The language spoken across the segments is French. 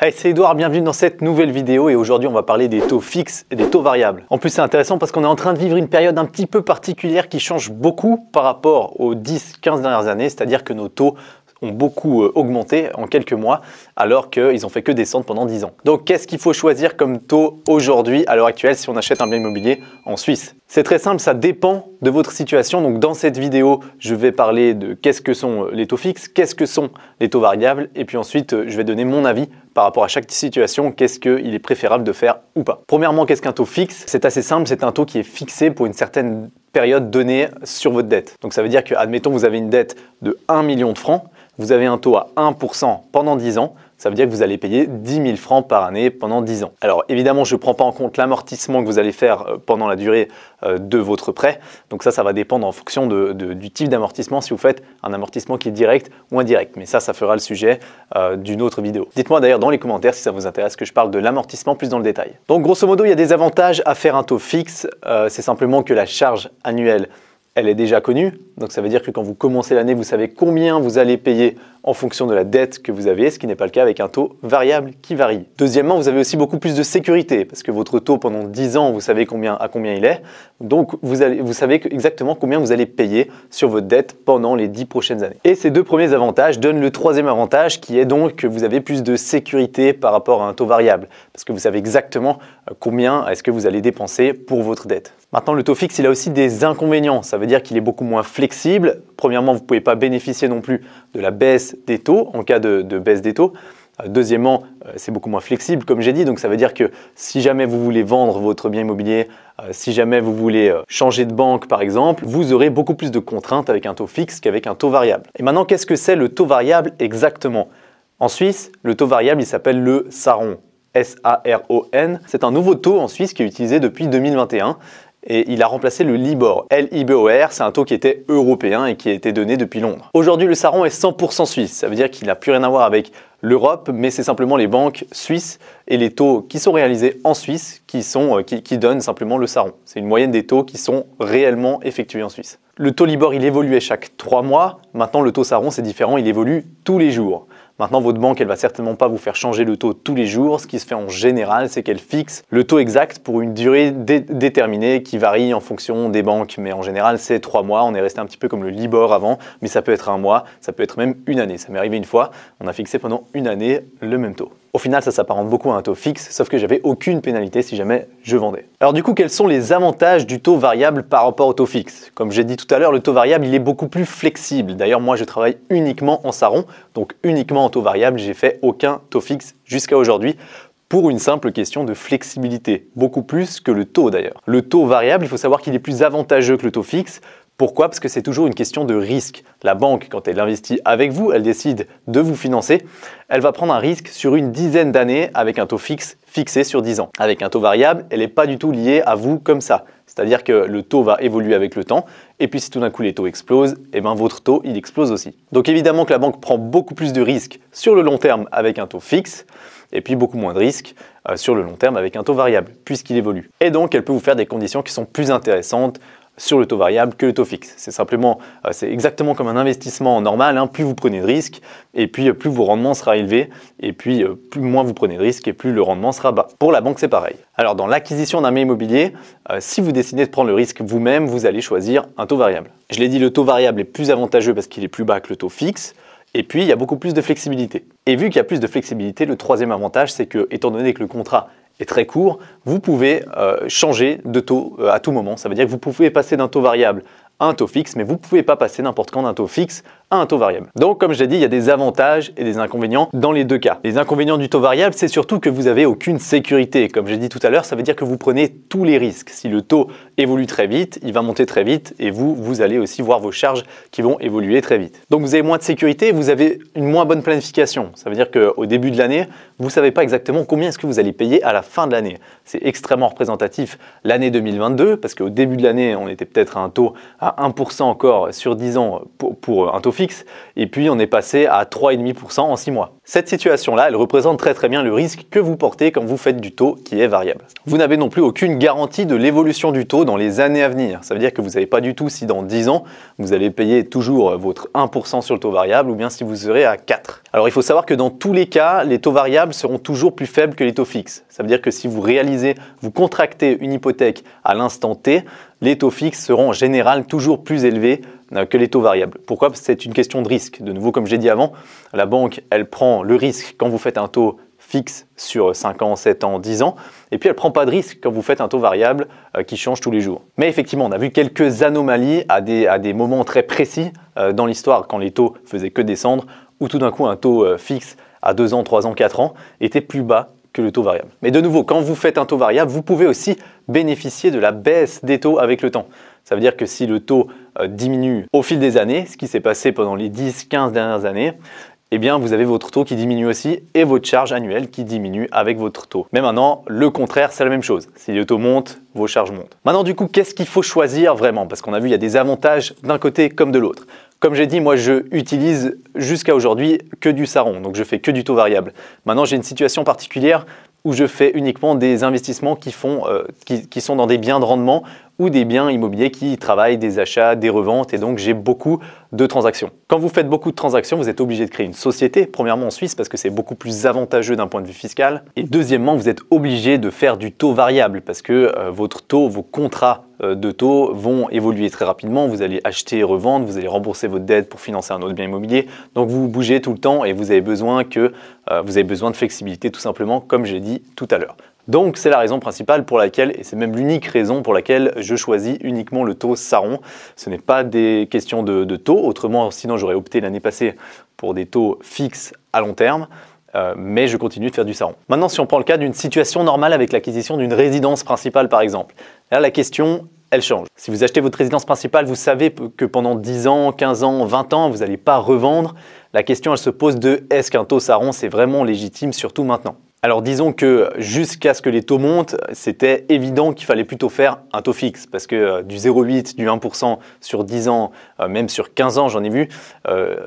Hey, c'est Edouard, bienvenue dans cette nouvelle vidéo et aujourd'hui on va parler des taux fixes et des taux variables. En plus c'est intéressant parce qu'on est en train de vivre une période un petit peu particulière qui change beaucoup par rapport aux 10-15 dernières années, c'est-à-dire que nos taux ont beaucoup augmenté en quelques mois alors qu'ils ont fait que descendre pendant 10 ans. Donc qu'est-ce qu'il faut choisir comme taux aujourd'hui à l'heure actuelle si on achète un bien immobilier en Suisse? C'est très simple, ça dépend de votre situation. Donc dans cette vidéo, je vais parler de qu'est-ce que sont les taux fixes, qu'est-ce que sont les taux variables et puis ensuite je vais donner mon avis par rapport à chaque situation, qu'est-ce qu'il est préférable de faire ou pas. Premièrement, qu'est-ce qu'un taux fixe? C'est assez simple, c'est un taux qui est fixé pour une certaine période donnée sur votre dette. Donc ça veut dire que, admettons, vous avez une dette de 1 million de francs, vous avez un taux à 1% pendant 10 ans, ça veut dire que vous allez payer 10 000 francs par année pendant 10 ans. Alors évidemment, je ne prends pas en compte l'amortissement que vous allez faire pendant la durée de votre prêt. Donc ça va dépendre en fonction du type d'amortissement, si vous faites un amortissement qui est direct ou indirect. Mais ça fera le sujet d'une autre vidéo. Dites-moi d'ailleurs dans les commentaires si ça vous intéresse que je parle de l'amortissement plus dans le détail. Donc grosso modo, il y a des avantages à faire un taux fixe. C'est simplement que la charge annuelle, elle est déjà connue, donc ça veut dire que quand vous commencez l'année, vous savez combien vous allez payer en fonction de la dette que vous avez, ce qui n'est pas le cas avec un taux variable qui varie. Deuxièmement, vous avez aussi beaucoup plus de sécurité, parce que votre taux pendant 10 ans, vous savez à combien il est, donc vous savez exactement combien vous allez payer sur votre dette pendant les 10 prochaines années. Et ces deux premiers avantages donnent le troisième avantage, qui est donc que vous avez plus de sécurité par rapport à un taux variable, parce que vous savez exactement combien est-ce que vous allez dépenser pour votre dette. Maintenant, le taux fixe, il a aussi des inconvénients. Ça veut dire qu'il est beaucoup moins flexible. Premièrement, vous ne pouvez pas bénéficier non plus de la baisse des taux en cas de baisse des taux. Deuxièmement, c'est beaucoup moins flexible, comme j'ai dit. Donc, ça veut dire que si jamais vous voulez vendre votre bien immobilier, si jamais vous voulez changer de banque, par exemple, vous aurez beaucoup plus de contraintes avec un taux fixe qu'avec un taux variable. Et maintenant, qu'est-ce que c'est le taux variable exactement? En Suisse, le taux variable, il s'appelle le SARON. S-A-R-O-N. C'est un nouveau taux en Suisse qui est utilisé depuis 2021. Et il a remplacé le Libor. L-I-B-O-R, c'est un taux qui était européen et qui a été donné depuis Londres. Aujourd'hui, le SARON est 100% suisse. Ça veut dire qu'il n'a plus rien à voir avec l'Europe, mais c'est simplement les banques suisses et les taux qui sont réalisés en Suisse qui donnent simplement le SARON. C'est une moyenne des taux qui sont réellement effectués en Suisse. Le taux Libor, il évoluait chaque 3 mois. Maintenant, le taux SARON, c'est différent, il évolue tous les jours. Maintenant, votre banque, elle va certainement pas vous faire changer le taux tous les jours. Ce qui se fait en général, c'est qu'elle fixe le taux exact pour une durée déterminée qui varie en fonction des banques. Mais en général, c'est 3 mois. On est resté un petit peu comme le Libor avant, mais ça peut être un mois, ça peut être même une année. Ça m'est arrivé une fois, on a fixé pendant une année le même taux. Au final, ça s'apparente beaucoup à un taux fixe, sauf que j'avais aucune pénalité si jamais je vendais. Alors du coup, quels sont les avantages du taux variable par rapport au taux fixe? Comme j'ai dit tout à l'heure, le taux variable, il est beaucoup plus flexible. D'ailleurs, moi, je travaille uniquement en SARON, donc uniquement en taux variable. J'ai fait aucun taux fixe jusqu'à aujourd'hui pour une simple question de flexibilité, beaucoup plus que le taux d'ailleurs. Le taux variable, il faut savoir qu'il est plus avantageux que le taux fixe. Pourquoi? Parce que c'est toujours une question de risque. La banque, quand elle investit avec vous, elle décide de vous financer, elle va prendre un risque sur une dizaine d'années avec un taux fixe fixé sur 10 ans. Avec un taux variable, elle n'est pas du tout liée à vous comme ça. C'est-à-dire que le taux va évoluer avec le temps et puis si tout d'un coup les taux explosent, eh ben votre taux il explose aussi. Donc évidemment que la banque prend beaucoup plus de risques sur le long terme avec un taux fixe et puis beaucoup moins de risques sur le long terme avec un taux variable puisqu'il évolue. Et donc elle peut vous faire des conditions qui sont plus intéressantes sur le taux variable que le taux fixe. C'est exactement comme un investissement normal, hein. Plus vous prenez de risques et puis plus vos rendements sera élevé et puis plus moins vous prenez de risques et plus le rendement sera bas. Pour la banque, c'est pareil. Alors dans l'acquisition d'un bien immobilier, si vous décidez de prendre le risque vous-même, vous allez choisir un taux variable. Je l'ai dit, le taux variable est plus avantageux parce qu'il est plus bas que le taux fixe. Et puis, il y a beaucoup plus de flexibilité. Et vu qu'il y a plus de flexibilité, le troisième avantage, c'est que, étant donné que le contrat est très court, vous pouvez changer de taux à tout moment. Ça veut dire que vous pouvez passer d'un taux variable à un taux fixe, mais vous ne pouvez pas passer n'importe quand d'un taux fixe à un taux variable. Donc, comme je l'ai dit, il y a des avantages et des inconvénients dans les deux cas. Les inconvénients du taux variable, c'est surtout que vous n'avez aucune sécurité. Comme j'ai dit tout à l'heure, ça veut dire que vous prenez tous les risques. Si le taux évolue très vite, il va monter très vite et vous allez aussi voir vos charges qui vont évoluer très vite. Donc, vous avez moins de sécurité, vous avez une moins bonne planification. Ça veut dire qu'au début de l'année, vous ne savez pas exactement combien est-ce que vous allez payer à la fin de l'année. C'est extrêmement représentatif l'année 2022 parce qu'au début de l'année, on était peut-être à un taux à 1% encore sur 10 ans pour un taux fixe et puis on est passé à 3,5% en 6 mois. Cette situation-là, elle représente très bien le risque que vous portez quand vous faites du taux qui est variable. Vous n'avez non plus aucune garantie de l'évolution du taux dans les années à venir. Ça veut dire que vous ne savez pas du tout si dans 10 ans, vous allez payer toujours votre 1% sur le taux variable ou bien si vous serez à 4. Alors il faut savoir que dans tous les cas, les taux variables seront toujours plus faibles que les taux fixes. Ça veut dire que si vous contractez une hypothèque à l'instant T, les taux fixes seront en général toujours plus élevés que les taux variables. Pourquoi? Parce que c'est une question de risque. De nouveau, comme j'ai dit avant, la banque, elle prend le risque quand vous faites un taux fixe sur 5 ans, 7 ans, 10 ans, et puis elle ne prend pas de risque quand vous faites un taux variable qui change tous les jours. Mais effectivement, on a vu quelques anomalies à des moments très précis dans l'histoire, quand les taux faisaient que descendre, ou tout d'un coup un taux fixe à 2 ans, 3 ans, 4 ans était plus bas que le taux variable. Mais de nouveau, quand vous faites un taux variable, vous pouvez aussi bénéficier de la baisse des taux avec le temps. Ça veut dire que si le taux diminue au fil des années, ce qui s'est passé pendant les 10-15 dernières années, eh bien vous avez votre taux qui diminue aussi et votre charge annuelle qui diminue avec votre taux. Mais maintenant, le contraire, c'est la même chose. Si le taux monte, vos charges montent. Maintenant, du coup, qu'est-ce qu'il faut choisir vraiment? Parce qu'on a vu, il y a des avantages d'un côté comme de l'autre. Comme j'ai dit, moi, je utilise jusqu'à aujourd'hui que du Saron, donc je fais que du taux variable. Maintenant, j'ai une situation particulière où je fais uniquement des investissements qui sont dans des biens de rendement ou des biens immobiliers qui travaillent des achats, des reventes, et donc j'ai beaucoup de transactions. Quand vous faites beaucoup de transactions, vous êtes obligé de créer une société, premièrement en Suisse parce que c'est beaucoup plus avantageux d'un point de vue fiscal, et deuxièmement, vous êtes obligé de faire du taux variable parce que votre taux, vos contrats de taux vont évoluer très rapidement, vous allez acheter et revendre, vous allez rembourser votre dette pour financer un autre bien immobilier, donc vous bougez tout le temps et vous avez besoin de flexibilité tout simplement, comme j'ai dit tout à l'heure. Donc c'est la raison principale pour laquelle, et c'est même l'unique raison pour laquelle je choisis uniquement le taux Saron. Ce n'est pas des questions de taux, autrement sinon j'aurais opté l'année passée pour des taux fixes à long terme. Mais je continue de faire du Saron. Maintenant, si on prend le cas d'une situation normale avec l'acquisition d'une résidence principale par exemple, là la question, elle change. Si vous achetez votre résidence principale, vous savez que pendant 10 ans, 15 ans, 20 ans, vous n'allez pas revendre. La question, elle se pose de est-ce qu'un taux Saron, c'est vraiment légitime, surtout maintenant? Alors disons que jusqu'à ce que les taux montent, c'était évident qu'il fallait plutôt faire un taux fixe parce que du 0,8, du 1% sur 10 ans, même sur 15 ans, j'en ai vu,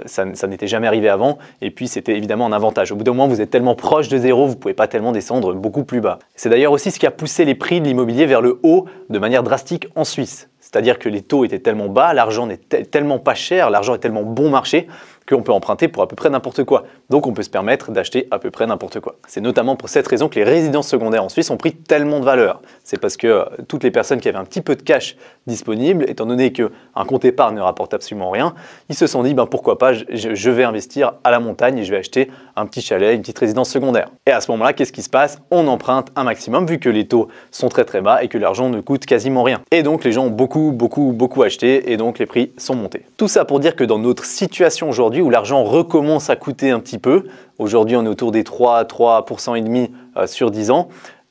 ça n'était jamais arrivé avant et puis c'était évidemment un avantage. Au bout d'un moment, vous êtes tellement proche de zéro, vous ne pouvez pas tellement descendre beaucoup plus bas. C'est d'ailleurs aussi ce qui a poussé les prix de l'immobilier vers le haut de manière drastique en Suisse. C'est-à-dire que les taux étaient tellement bas, l'argent n'est tellement pas cher, l'argent est tellement bon marché qu'on peut emprunter pour à peu près n'importe quoi. Donc on peut se permettre d'acheter à peu près n'importe quoi. C'est notamment pour cette raison que les résidences secondaires en Suisse ont pris tellement de valeur. C'est parce que toutes les personnes qui avaient un petit peu de cash disponible, étant donné qu'un compte épargne ne rapporte absolument rien, ils se sont dit pourquoi pas, je vais investir à la montagne et je vais acheter un petit chalet, une petite résidence secondaire. Et à ce moment-là, qu'est-ce qui se passe? On emprunte un maximum vu que les taux sont très bas et que l'argent ne coûte quasiment rien. Et donc les gens ont beaucoup acheté et donc les prix sont montés. Tout ça pour dire que dans notre situation aujourd'hui où l'argent recommence à coûter un petit peu, aujourd'hui on est autour des 3% et demi sur 10 ans,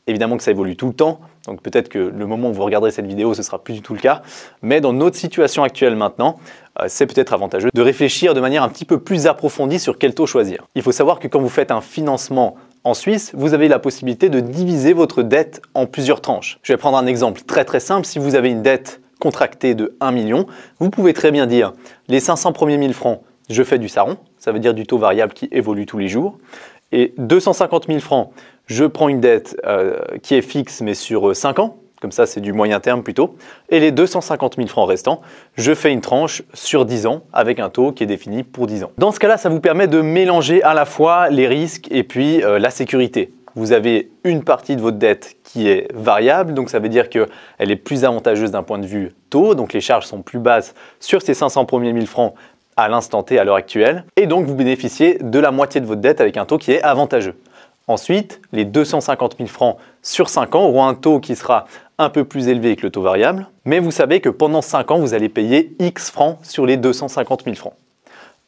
évidemment que ça évolue tout le temps, donc peut-être que le moment où vous regarderez cette vidéo ce sera plus du tout le cas, mais dans notre situation actuelle maintenant, c'est peut-être avantageux de réfléchir de manière un petit peu plus approfondie sur quel taux choisir. Il faut savoir que quand vous faites un financement en Suisse, vous avez la possibilité de diviser votre dette en plusieurs tranches. Je vais prendre un exemple très simple. Si vous avez une dette contractée de 1 million, vous pouvez très bien dire les 500 premiers 1000 francs, je fais du Saron, ça veut dire du taux variable qui évolue tous les jours, et 250 000 francs, je prends une dette qui est fixe mais sur 5 ans, comme ça c'est du moyen terme plutôt, et les 250 000 francs restants, je fais une tranche sur 10 ans avec un taux qui est défini pour 10 ans. Dans ce cas-là, ça vous permet de mélanger à la fois les risques et puis la sécurité. Vous avez une partie de votre dette qui est variable, donc ça veut dire qu'elle est plus avantageuse d'un point de vue taux, donc les charges sont plus basses sur ces 500 premiers 1000 francs à l'instant T à l'heure actuelle, et donc vous bénéficiez de la moitié de votre dette avec un taux qui est avantageux. Ensuite, les 250 000 francs sur 5 ans auront un taux qui sera un peu plus élevé que le taux variable, mais vous savez que pendant 5 ans, vous allez payer X francs sur les 250 000 francs.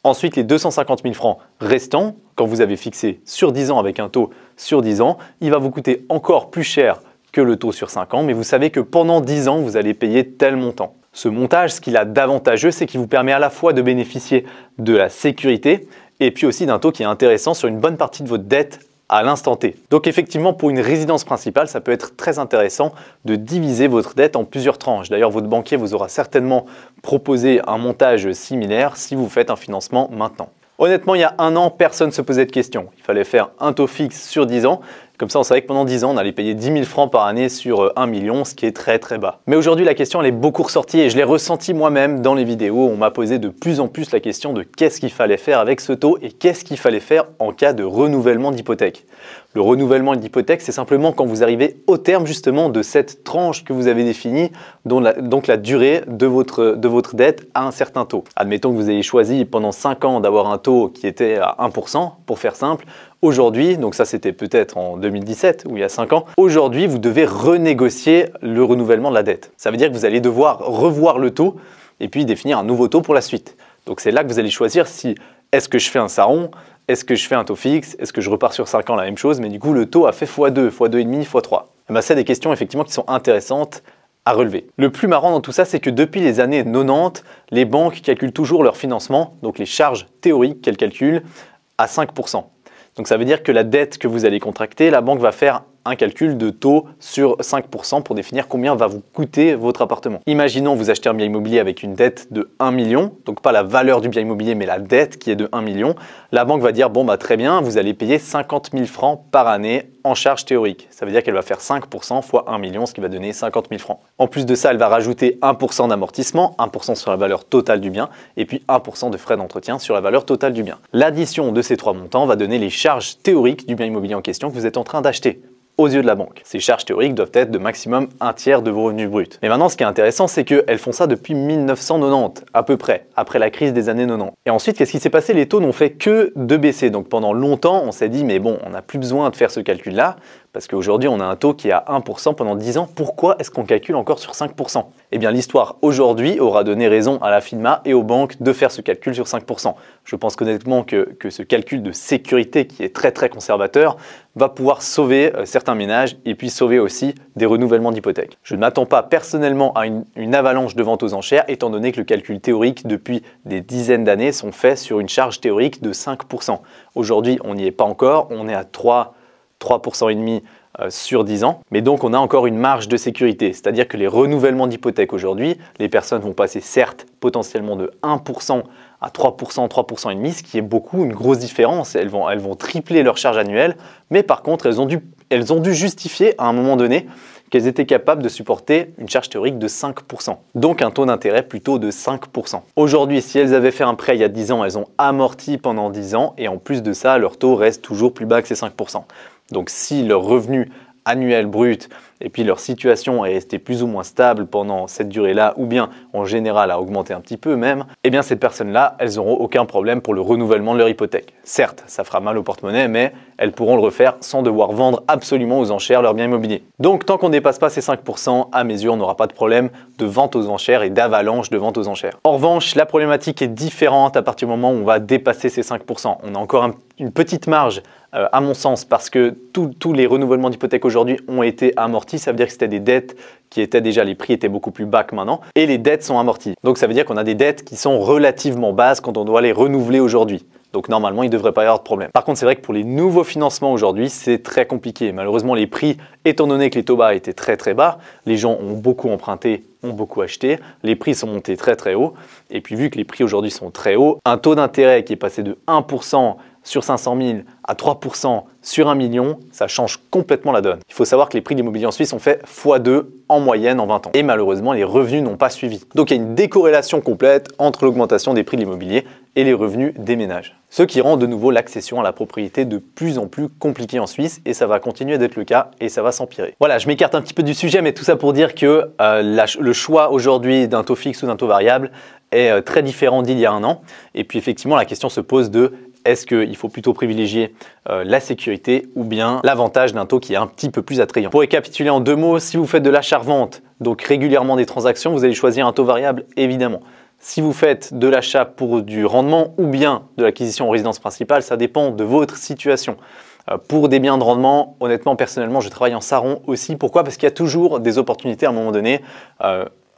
Ensuite, les 250 000 francs restants, quand vous avez fixé sur 10 ans avec un taux sur 10 ans, il va vous coûter encore plus cher que le taux sur 5 ans, mais vous savez que pendant 10 ans, vous allez payer tel montant. Ce montage, ce qu'il a d'avantageux, c'est qu'il vous permet à la fois de bénéficier de la sécurité et puis aussi d'un taux qui est intéressant sur une bonne partie de votre dette à l'instant T. Donc effectivement, pour une résidence principale, ça peut être très intéressant de diviser votre dette en plusieurs tranches. D'ailleurs, votre banquier vous aura certainement proposé un montage similaire si vous faites un financement maintenant. Honnêtement, il y a un an, personne ne se posait de questions. Il fallait faire un taux fixe sur 10 ans. Comme ça, on savait que pendant 10 ans, on allait payer 10 000 francs par année sur 1 million, ce qui est très très bas. Mais aujourd'hui, la question, elle est beaucoup ressortie et je l'ai ressentie moi-même dans les vidéos. On m'a posé de plus en plus la question de qu'est-ce qu'il fallait faire avec ce taux et qu'est-ce qu'il fallait faire en cas de renouvellement d'hypothèque. Le renouvellement d'hypothèque, c'est simplement quand vous arrivez au terme justement de cette tranche que vous avez définie, donc la durée de votre dette à un certain taux. Admettons que vous ayez choisi pendant 5 ans d'avoir un taux qui était à 1%, pour faire simple. Aujourd'hui, donc ça c'était peut-être en 2017 ou il y a 5 ans, aujourd'hui vous devez renégocier le renouvellement de la dette. Ça veut dire que vous allez devoir revoir le taux et puis définir un nouveau taux pour la suite. Donc c'est là que vous allez choisir si est-ce que je fais un SARON, est-ce que je fais un taux fixe, est-ce que je repars sur 5 ans la même chose, mais du coup le taux a fait x2, x2,5, x3. Et ben, c'est des questions effectivement qui sont intéressantes à relever. Le plus marrant dans tout ça, c'est que depuis les années 90, les banques calculent toujours leur financement, donc les charges théoriques qu'elles calculent, à 5%. Donc ça veut dire que la dette que vous allez contracter, la banque va faire un calcul de taux sur 5% pour définir combien va vous coûter votre appartement. Imaginons vous achetez un bien immobilier avec une dette de 1 million, donc pas la valeur du bien immobilier mais la dette qui est de 1 million. La banque va dire bon bah très bien, vous allez payer 50 000 francs par année en charge théorique. Ça veut dire qu'elle va faire 5% fois 1 million, ce qui va donner 50 000 francs. En plus de ça, elle va rajouter 1% d'amortissement, 1% sur la valeur totale du bien et puis 1% de frais d'entretien sur la valeur totale du bien. L'addition de ces trois montants va donner les charges théoriques du bien immobilier en question que vous êtes en train d'acheter aux yeux de la banque. Ces charges théoriques doivent être de maximum un tiers de vos revenus bruts. Mais maintenant, ce qui est intéressant, c'est qu'elles font ça depuis 1990, à peu près, après la crise des années 90. Et ensuite, qu'est-ce qui s'est passé? Les taux n'ont fait que de baisser. Donc pendant longtemps, on s'est dit, mais bon, on n'a plus besoin de faire ce calcul-là, parce qu'aujourd'hui, on a un taux qui est à 1% pendant 10 ans. Pourquoi est-ce qu'on calcule encore sur 5%? Eh bien, l'histoire aujourd'hui aura donné raison à la FINMA et aux banques de faire ce calcul sur 5%. Je pense honnêtement que ce calcul de sécurité qui est très très conservateur va pouvoir sauver certains ménages et puis sauver aussi des renouvellements d'hypothèques. Je ne m'attends pas personnellement à une avalanche de ventes aux enchères étant donné que le calcul théorique depuis des dizaines d'années sont faits sur une charge théorique de 5%. Aujourd'hui, on n'y est pas encore, on est à 3,5% sur 10 ans, mais donc on a encore une marge de sécurité, c'est-à-dire que les renouvellements d'hypothèques aujourd'hui, les personnes vont passer certes potentiellement de 1% à 3%, 3,5%, ce qui est beaucoup, une grosse différence. Elles vont tripler leur charge annuelle, mais par contre, elles ont dû justifier à un moment donné qu'elles étaient capables de supporter une charge théorique de 5%, donc un taux d'intérêt plutôt de 5%. Aujourd'hui, si elles avaient fait un prêt il y a 10 ans, elles ont amorti pendant 10 ans, et en plus de ça, leur taux reste toujours plus bas que ces 5%. Donc si leur revenu annuel brut et puis leur situation est restée plus ou moins stable pendant cette durée-là, ou bien en général a augmenté un petit peu même, eh bien ces personnes-là, elles n'auront aucun problème pour le renouvellement de leur hypothèque. Certes, ça fera mal au porte-monnaie, mais elles pourront le refaire sans devoir vendre absolument aux enchères leur bien immobilier. Donc tant qu'on ne dépasse pas ces 5%, à mes yeux, on n'aura pas de problème de vente aux enchères et d'avalanche de vente aux enchères. En revanche, la problématique est différente à partir du moment où on va dépasser ces 5%. On a encore une petite marge à mon sens, parce que tous les renouvellements d'hypothèques aujourd'hui ont été amortis. Ça veut dire que c'était des dettes qui étaient déjà, les prix étaient beaucoup plus bas que maintenant, et les dettes sont amorties. Donc ça veut dire qu'on a des dettes qui sont relativement basses quand on doit les renouveler aujourd'hui. Donc normalement, il ne devrait pas y avoir de problème. Par contre, c'est vrai que pour les nouveaux financements aujourd'hui, c'est très compliqué. Malheureusement, les prix, étant donné que les taux bas étaient très très bas, les gens ont beaucoup emprunté, ont beaucoup acheté, les prix sont montés très très haut. Et puis vu que les prix aujourd'hui sont très hauts, un taux d'intérêt qui est passé de 1% sur 500 000 à 3% sur 1 million, ça change complètement la donne. Il faut savoir que les prix de l'immobilier en Suisse ont fait x2 en moyenne en 20 ans. Et malheureusement, les revenus n'ont pas suivi. Donc il y a une décorrélation complète entre l'augmentation des prix de l'immobilier et les revenus des ménages. Ce qui rend de nouveau l'accession à la propriété de plus en plus compliquée en Suisse, et ça va continuer d'être le cas et ça va s'empirer. Voilà, je m'écarte un petit peu du sujet, mais tout ça pour dire que le choix aujourd'hui d'un taux fixe ou d'un taux variable est très différent d'il y a un an. Et puis effectivement, la question se pose de est-ce qu'il faut plutôt privilégier la sécurité ou bien l'avantage d'un taux qui est un petit peu plus attrayant? Pour récapituler en 2 mots, si vous faites de l'achat-revente, donc régulièrement des transactions, vous allez choisir un taux variable évidemment. Si vous faites de l'achat pour du rendement ou bien de l'acquisition en résidence principale, ça dépend de votre situation. Pour des biens de rendement, honnêtement, personnellement, je travaille en SARON aussi. Pourquoi? Parce qu'il y a toujours des opportunités à un moment donné.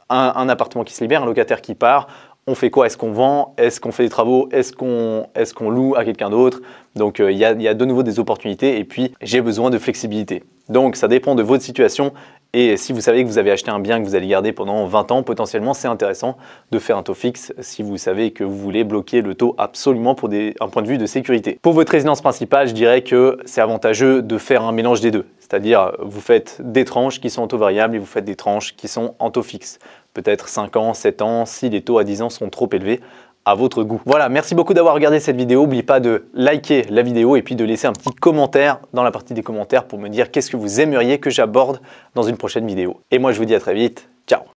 Un appartement qui se libère, un locataire qui part, on fait quoi? Est-ce qu'on vend? Est-ce qu'on fait des travaux? Est-ce qu'on loue à quelqu'un d'autre? Donc il y a de nouveau des opportunités et puis j'ai besoin de flexibilité. Donc ça dépend de votre situation et si vous savez que vous avez acheté un bien que vous allez garder pendant 20 ans, potentiellement c'est intéressant de faire un taux fixe si vous savez que vous voulez bloquer le taux absolument pour un point de vue de sécurité. Pour votre résidence principale, je dirais que c'est avantageux de faire un mélange des deux. C'est-à-dire vous faites des tranches qui sont en taux variable et vous faites des tranches qui sont en taux fixe. Peut-être 5 ans, 7 ans, si les taux à 10 ans sont trop élevés à votre goût. Voilà, merci beaucoup d'avoir regardé cette vidéo. N'oubliez pas de liker la vidéo et puis de laisser un petit commentaire dans la partie des commentaires pour me dire qu'est-ce que vous aimeriez que j'aborde dans une prochaine vidéo. Et moi, je vous dis à très vite. Ciao!